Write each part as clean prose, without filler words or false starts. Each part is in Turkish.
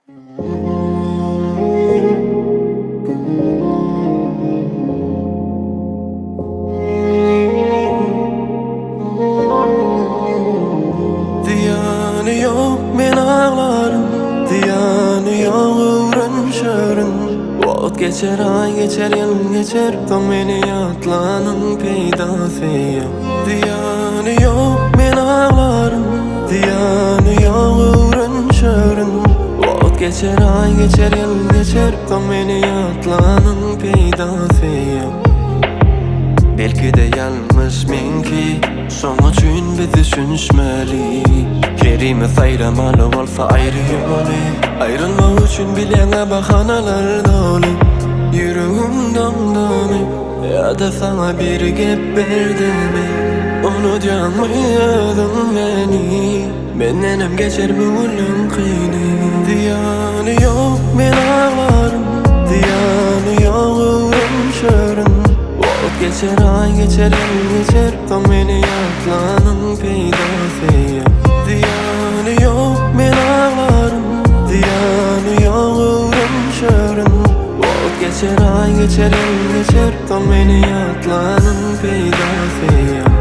Diyanı yok men ağlarım, diyanı yok uğrun şörün. Vaqt geçer, ay geçer, yıl geçer, tam meni yatlanın peydası yok. Diyanı yok men ağlarım, diyanı yok uğrun şörün. Vaqt geçer, ay geçer, yıl geçer, tam meni yatlanın peydası yok. Belki de yalnız menki son üçün biz düşünüşmeli. Kerimiz ayramalı olsa ayrı yolu, ayrılma üçün bilene bahanalar dolu. Yüreğim damdamı ya da sana bir gep berdimi. Unutamaydın beni, bendenem geçer bu ölüm kıyını. Diyanı yok men ağlarım, diyanı yok uğrun şörün. Vaqt geçer, ay geçer, yıl geçer, tam meni yatlanın peydası yok. Diyanı yok men ağlarım, diyanı yok uğrun şörün. Vaqt geçer, ay geçer, yıl geçer, tam meni yatlanın peydası yok.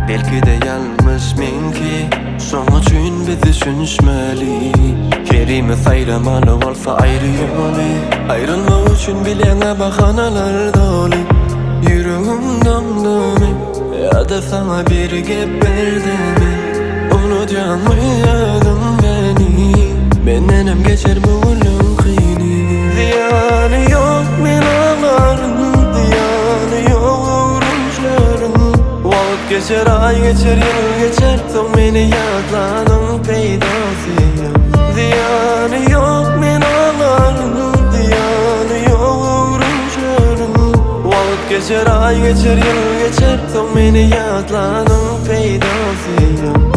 Belki de yalnız menki son üçün biz düşünüşmeli. Kerimiz ayramalı olsa ayrı yolu, ayrılma üçün bilene bahanalar dolu. Yüreğim damdamı ya da sana bir gep berdimi. Unutamaydın beni, bendenem geçer bu ölüm kıyını. Diyanı yok men ağlarım, diyanı yok uğrun şörün. Vaqt geçer, ay geçer, yıl geçer, tam meni yatlanın peydası yok. Diyanı yok men ağlarım, diyanı yok uğrun şörün. Vaqt geçer, ay geçer, yıl geçer, tam meni yatlanın peydası yok.